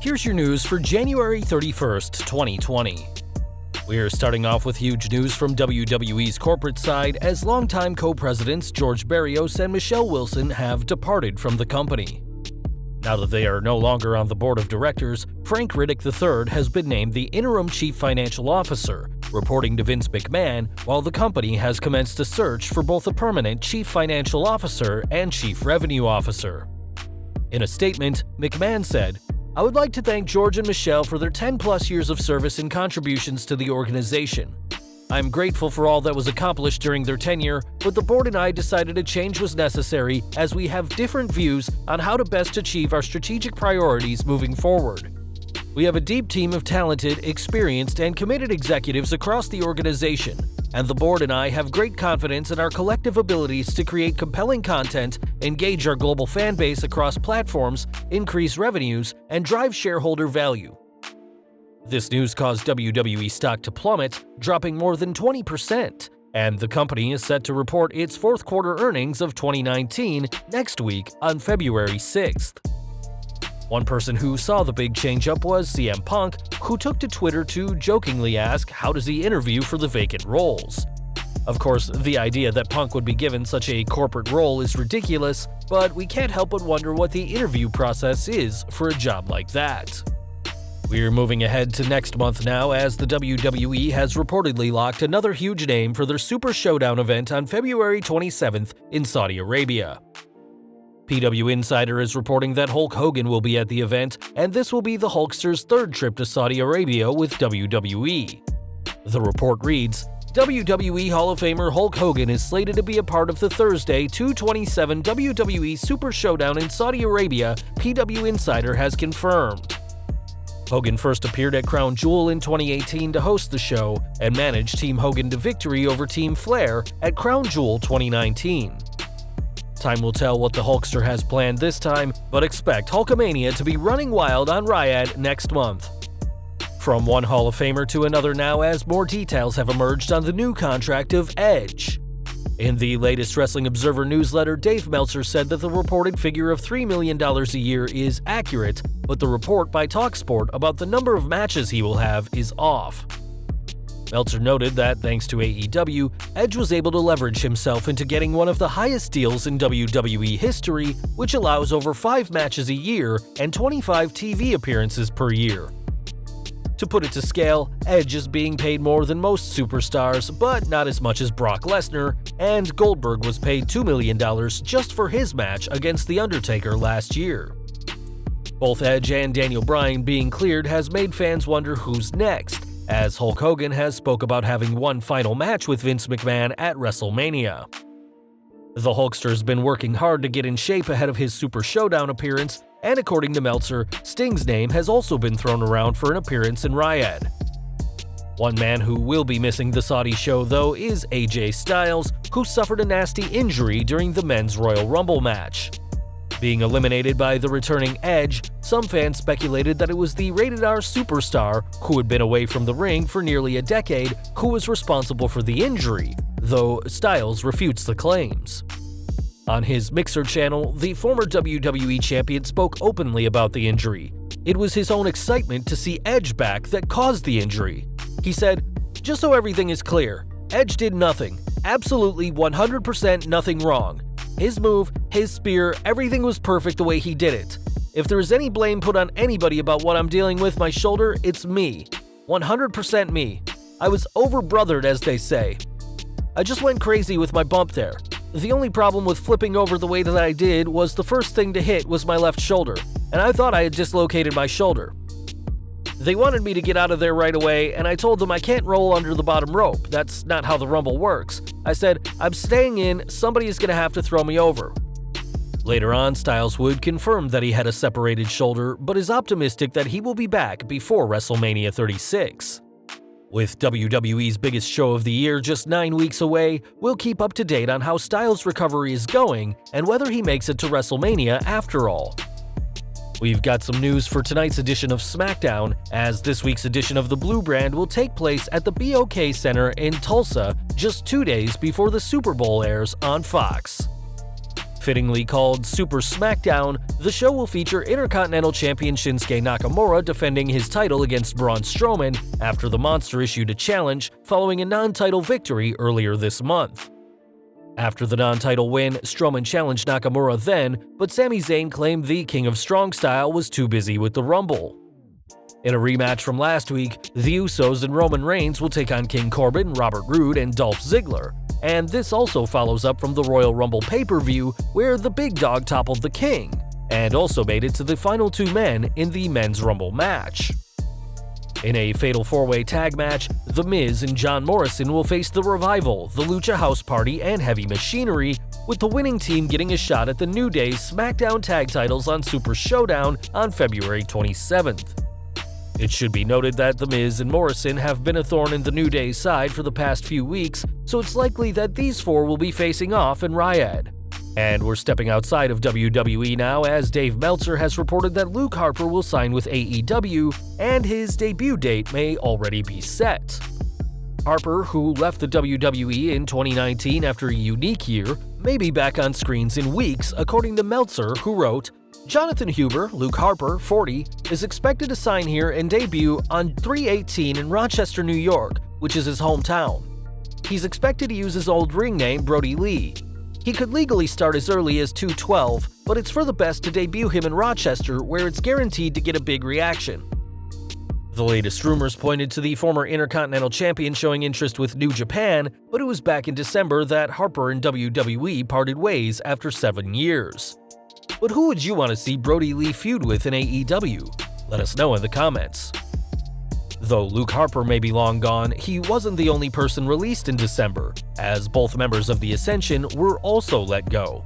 Here's your news for January 31st, 2020. We're starting off with huge news from WWE's corporate side as longtime co-presidents George Barrios and Michelle Wilson have departed from the company. Now that they are no longer on the board of directors, Frank Riddick III has been named the interim chief financial officer, reporting to Vince McMahon, while the company has commenced a search for both a permanent chief financial officer and chief revenue officer. In a statement, McMahon said, "I would like to thank George and Michelle for their 10-plus years of service and contributions to the organization. I'm grateful for all that was accomplished during their tenure, but the board and I decided a change was necessary as we have different views on how to best achieve our strategic priorities moving forward. We have a deep team of talented, experienced, and committed executives across the organization, and the board and I have great confidence in our collective abilities to create compelling content, engage our global fan base across platforms, increase revenues, and drive shareholder value." This news caused WWE stock to plummet, dropping more than 20%, and the company is set to report its fourth quarter earnings of 2019 next week on February 6th. One person who saw the big change-up was CM Punk, who took to Twitter to jokingly ask how does he interview for the vacant roles. Of course, the idea that Punk would be given such a corporate role is ridiculous, but we can't help but wonder what the interview process is for a job like that. We're moving ahead to next month now, as the WWE has reportedly locked another huge name for their Super Showdown event on February 27th in Saudi Arabia. PW Insider is reporting that Hulk Hogan will be at the event, and this will be the Hulkster's third trip to Saudi Arabia with WWE. The report reads, WWE Hall of Famer Hulk Hogan is slated to be a part of the Thursday 2/27 WWE Super Showdown in Saudi Arabia, PW Insider has confirmed. Hogan first appeared at Crown Jewel in 2018 to host the show and managed Team Hogan to victory over Team Flair at Crown Jewel 2019. Time will tell what the Hulkster has planned this time, but expect Hulkamania to be running wild on Riyadh next month. From one Hall of Famer to another now, as more details have emerged on the new contract of Edge. In the latest Wrestling Observer newsletter, Dave Meltzer said that the reported figure of $3 million a year is accurate, but the report by TalkSport about the number of matches he will have is off. Meltzer noted that thanks to AEW, Edge was able to leverage himself into getting one of the highest deals in WWE history, which allows over 5 matches a year and 25 TV appearances per year. To put it to scale, Edge is being paid more than most superstars, but not as much as Brock Lesnar, and Goldberg was paid $2 million just for his match against The Undertaker last year. Both Edge and Daniel Bryan being cleared has made fans wonder who's next, as Hulk Hogan has spoke about having one final match with Vince McMahon at WrestleMania. The Hulkster's been working hard to get in shape ahead of his Super Showdown appearance, and according to Meltzer, Sting's name has also been thrown around for an appearance in Riyadh. One man who will be missing the Saudi show, though, is AJ Styles, who suffered a nasty injury during the Men's Royal Rumble match. Being eliminated by the returning Edge, some fans speculated that it was the Rated R superstar, who had been away from the ring for nearly a decade, who was responsible for the injury, though Styles refutes the claims. On his Mixer channel, the former WWE champion spoke openly about the injury. It was his own excitement to see Edge back that caused the injury. He said, "Just so everything is clear, Edge did nothing. Absolutely 100% nothing wrong. His move, his spear, everything was perfect the way he did it. If there is any blame put on anybody about what I'm dealing with my shoulder, it's me. 100% me. I was over-brothered, as they say. I just went crazy with my bump there. The only problem with flipping over the way that I did was the first thing to hit was my left shoulder, and I thought I had dislocated my shoulder. They wanted me to get out of there right away, and I told them I can't roll under the bottom rope. That's not how the Rumble works. I said, I'm staying in, somebody is going to have to throw me over." Later on, Styles would confirm that he had a separated shoulder, but is optimistic that he will be back before WrestleMania 36. With WWE's biggest show of the year just 9 weeks away, we'll keep up to date on how Styles' recovery is going and whether he makes it to WrestleMania after all. We've got some news for tonight's edition of SmackDown, as this week's edition of the Blue Brand will take place at the BOK Center in Tulsa just 2 days before the Super Bowl airs on Fox. Fittingly called Super SmackDown, the show will feature Intercontinental Champion Shinsuke Nakamura defending his title against Braun Strowman after the Monster issued a challenge following a non-title victory earlier this month. After the non-title win, Strowman challenged Nakamura then, but Sami Zayn claimed the King of Strong Style was too busy with the Rumble. In a rematch from last week, the Usos and Roman Reigns will take on King Corbin, Robert Roode, and Dolph Ziggler. And this also follows up from the Royal Rumble pay-per-view where the Big Dog toppled the King, and also made it to the final two men in the Men's Rumble match. In a Fatal 4-Way Tag match, The Miz and John Morrison will face The Revival, The Lucha House Party, and Heavy Machinery, with the winning team getting a shot at the New Day's SmackDown Tag titles on Super Showdown on February 27th. It should be noted that The Miz and Morrison have been a thorn in the New Day's side for the past few weeks, so it's likely that these four will be facing off in Riyadh. And we're stepping outside of WWE now, as Dave Meltzer has reported that Luke Harper will sign with AEW, and his debut date may already be set. Harper, who left the WWE in 2019 after a unique year, may be back on screens in weeks, according to Meltzer, who wrote, Jonathan Huber, Luke Harper, 40, is expected to sign here and debut on 3/18 in Rochester, New York, which is his hometown. He's expected to use his old ring name, Brody Lee. He could legally start as early as 2/12, but it's for the best to debut him in Rochester, where it's guaranteed to get a big reaction. The latest rumors pointed to the former Intercontinental Champion showing interest with New Japan, but it was back in December that Harper and WWE parted ways after 7 years. But who would you want to see Brody Lee feud with in AEW? Let us know in the comments. Though Luke Harper may be long gone, he wasn't the only person released in December, as both members of the Ascension were also let go.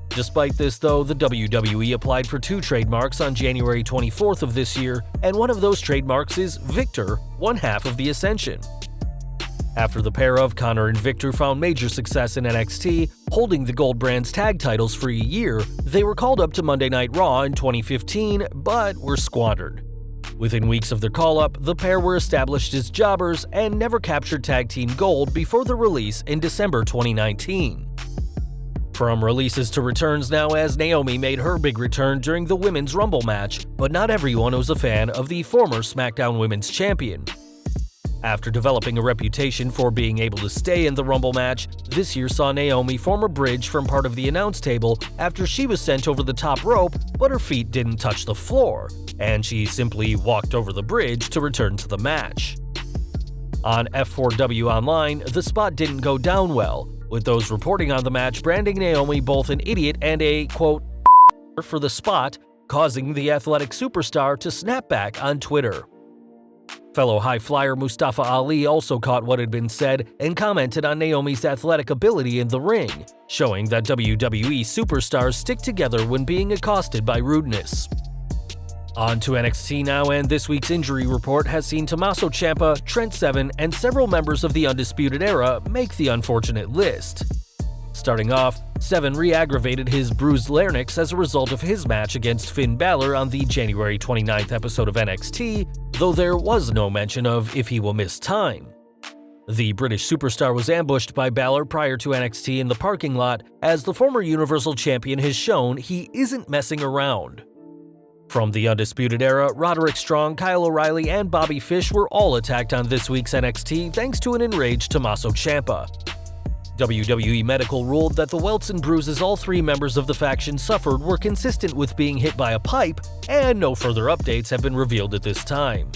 Despite this though, the WWE applied for 2 trademarks on January 24th of this year, and one of those trademarks is Victor, one half of the Ascension. After the pair of Connor and Victor found major success in NXT, holding the Gold Brand's tag titles for a year, they were called up to Monday Night Raw in 2015, but were squandered. Within weeks of their call-up, the pair were established as jobbers and never captured Tag Team Gold before the release in December 2019. From releases to returns now, as Naomi made her big return during the Women's Rumble match, but not everyone was a fan of the former SmackDown Women's Champion. After developing a reputation for being able to stay in the Rumble match, this year saw Naomi form a bridge from part of the announce table after she was sent over the top rope, but her feet didn't touch the floor, and she simply walked over the bridge to return to the match. On F4W Online, the spot didn't go down well, with those reporting on the match branding Naomi both an idiot and a, quote, for the spot, causing the athletic superstar to snap back on Twitter. Fellow high flyer Mustafa Ali also caught what had been said and commented on Naomi's athletic ability in the ring, showing that WWE superstars stick together when being accosted by rudeness. On to NXT now, and this week's injury report has seen Tommaso Ciampa, Trent Seven, and several members of the Undisputed Era make the unfortunate list. Starting off, Seven re-aggravated his bruised larynx as a result of his match against Finn Balor on the January 29th episode of NXT, though there was no mention of if he will miss time. The British superstar was ambushed by Balor prior to NXT in the parking lot, as the former Universal Champion has shown he isn't messing around. From the Undisputed Era, Roderick Strong, Kyle O'Reilly, and Bobby Fish were all attacked on this week's NXT thanks to an enraged Tommaso Ciampa. WWE Medical ruled that the welts and bruises all 3 members of the faction suffered were consistent with being hit by a pipe, and no further updates have been revealed at this time.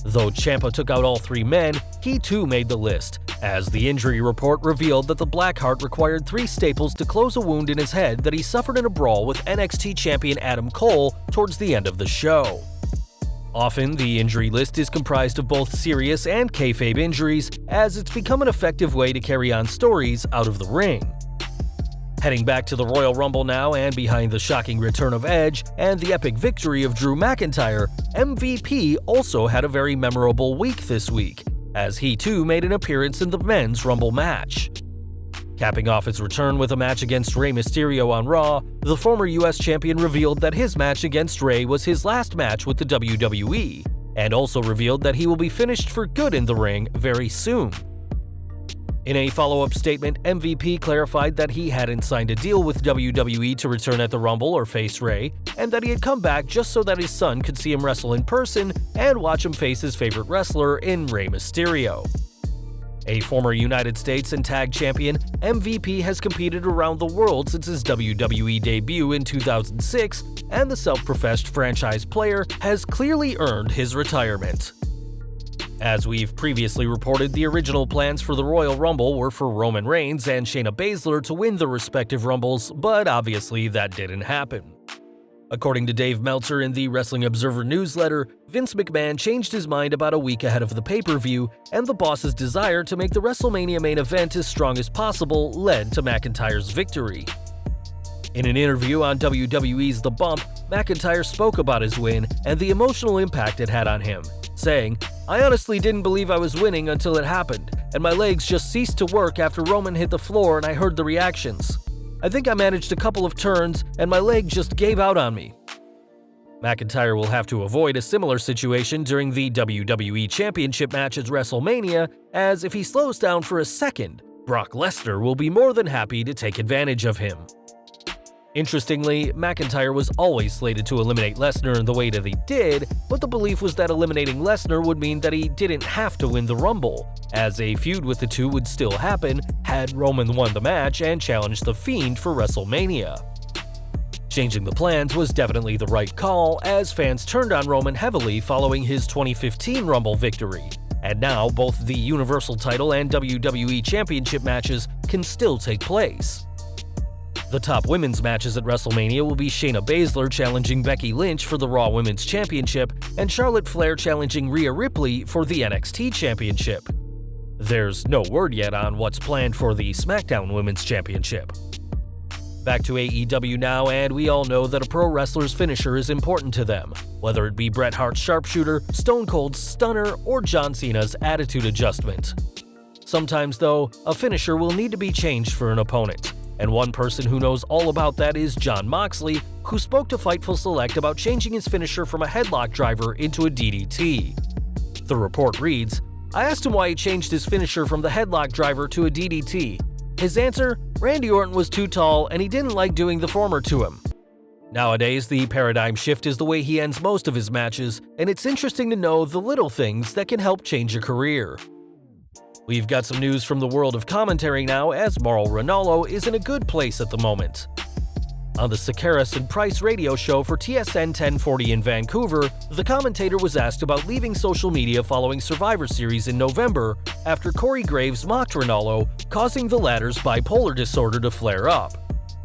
Though Ciampa took out all 3 men, he too made the list, as the injury report revealed that the Blackheart required 3 staples to close a wound in his head that he suffered in a brawl with NXT champion Adam Cole towards the end of the show. Often, the injury list is comprised of both serious and kayfabe injuries, as it's become an effective way to carry on stories out of the ring. Heading back to the Royal Rumble now, and behind the shocking return of Edge and the epic victory of Drew McIntyre, MVP also had a very memorable week this week, as he too made an appearance in the Men's Rumble match. Capping off his return with a match against Rey Mysterio on Raw, the former US champion revealed that his match against Rey was his last match with the WWE, and also revealed that he will be finished for good in the ring very soon. In a follow-up statement, MVP clarified that he hadn't signed a deal with WWE to return at the Rumble or face Rey, and that he had come back just so that his son could see him wrestle in person and watch him face his favorite wrestler in Rey Mysterio. A former United States and Tag Champion, MVP has competed around the world since his WWE debut in 2006, and the self-professed franchise player has clearly earned his retirement. As we've previously reported, the original plans for the Royal Rumble were for Roman Reigns and Shayna Baszler to win the respective Rumbles, but obviously that didn't happen. According to Dave Meltzer in the Wrestling Observer newsletter, Vince McMahon changed his mind about a week ahead of the pay-per-view, and the boss's desire to make the WrestleMania main event as strong as possible led to McIntyre's victory. In an interview on WWE's The Bump, McIntyre spoke about his win and the emotional impact it had on him, saying, "I honestly didn't believe I was winning until it happened, and my legs just ceased to work after Roman hit the floor and I heard the reactions. I think I managed a couple of turns and my leg just gave out on me." McIntyre will have to avoid a similar situation during the WWE Championship match at WrestleMania, as if he slows down for a second, Brock Lesnar will be more than happy to take advantage of him. Interestingly, McIntyre was always slated to eliminate Lesnar in the way that he did, but the belief was that eliminating Lesnar would mean that he didn't have to win the Rumble, as a feud with the two would still happen had Roman won the match and challenged The Fiend for WrestleMania. Changing the plans was definitely the right call, as fans turned on Roman heavily following his 2015 Rumble victory, and now both the Universal title and WWE Championship matches can still take place. The top women's matches at WrestleMania will be Shayna Baszler challenging Becky Lynch for the Raw Women's Championship and Charlotte Flair challenging Rhea Ripley for the NXT Championship. There's no word yet on what's planned for the SmackDown Women's Championship. Back to AEW now, and we all know that a pro wrestler's finisher is important to them, whether it be Bret Hart's sharpshooter, Stone Cold's stunner, or John Cena's attitude adjustment. Sometimes, though, a finisher will need to be changed for an opponent. And one person who knows all about that is Jon Moxley, who spoke to Fightful Select about changing his finisher from a headlock driver into a DDT. The report reads, "I asked him why he changed his finisher from the headlock driver to a DDT. His answer? Randy Orton was too tall and he didn't like doing the former to him." Nowadays, the paradigm shift is the way he ends most of his matches, and it's interesting to know the little things that can help change a career. We've got some news from the world of commentary now, as Mauro Ranallo is in a good place at the moment. On the Sakaris and Price radio show for TSN 1040 in Vancouver, the commentator was asked about leaving social media following Survivor Series in November after Corey Graves mocked Ranallo, causing the latter's bipolar disorder to flare up.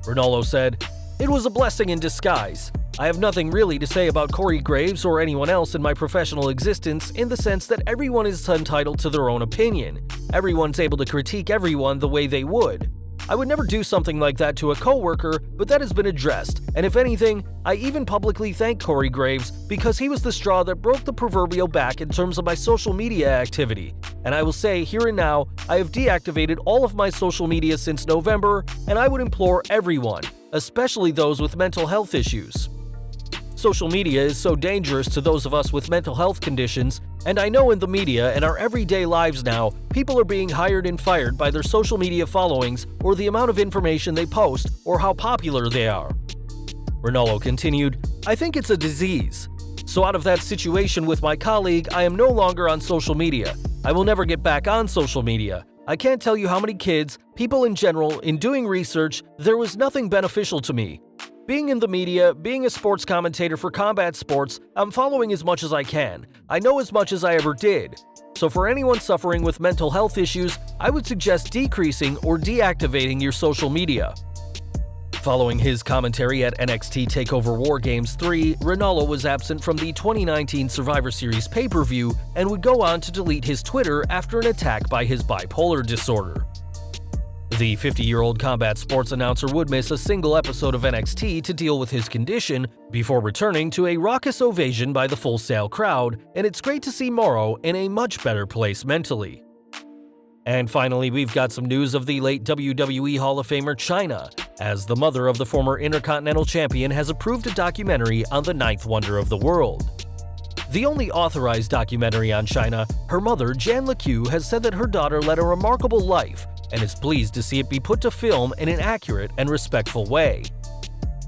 Ranallo said, "It was a blessing in disguise. I have nothing really to say about Corey Graves or anyone else in my professional existence, in the sense that everyone is entitled to their own opinion. Everyone's able to critique everyone the way they would. I would never do something like that to a coworker, but that has been addressed, and if anything, I even publicly thank Corey Graves because he was the straw that broke the proverbial back in terms of my social media activity. And I will say here and now, I have deactivated all of my social media since November, and I would implore everyone, especially those with mental health issues. Social media is so dangerous to those of us with mental health conditions, and I know in the media and our everyday lives now, people are being hired and fired by their social media followings or the amount of information they post or how popular they are." Ranallo continued, "I think it's a disease. So out of that situation with my colleague, I am no longer on social media. I will never get back on social media. I can't tell you how many kids, people in general, in doing research, there was nothing beneficial to me. Being in the media, being a sports commentator for combat sports, I'm following as much as I can. I know as much as I ever did. So for anyone suffering with mental health issues, I would suggest decreasing or deactivating your social media." Following his commentary at NXT TakeOver War Games 3, Ranallo was absent from the 2019 Survivor Series pay-per-view and would go on to delete his Twitter after an attack by his bipolar disorder. The 50-year-old combat sports announcer would miss a single episode of NXT to deal with his condition before returning to a raucous ovation by the Full Sail crowd, and it's great to see Mauro in a much better place mentally. And finally, we've got some news of the late WWE Hall of Famer Chyna, as the mother of the former Intercontinental Champion has approved a documentary on the ninth wonder of the world. The only authorized documentary on China, her mother, Jan LeCue, has said that her daughter led a remarkable life and is pleased to see it be put to film in an accurate and respectful way.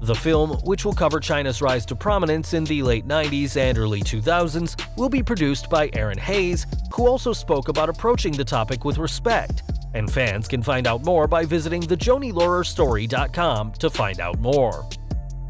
The film, which will cover China's rise to prominence in the late 90s and early 2000s, will be produced by Aaron Hayes, who also spoke about approaching the topic with respect, and fans can find out more by visiting thejonilaurer story.com to find out more.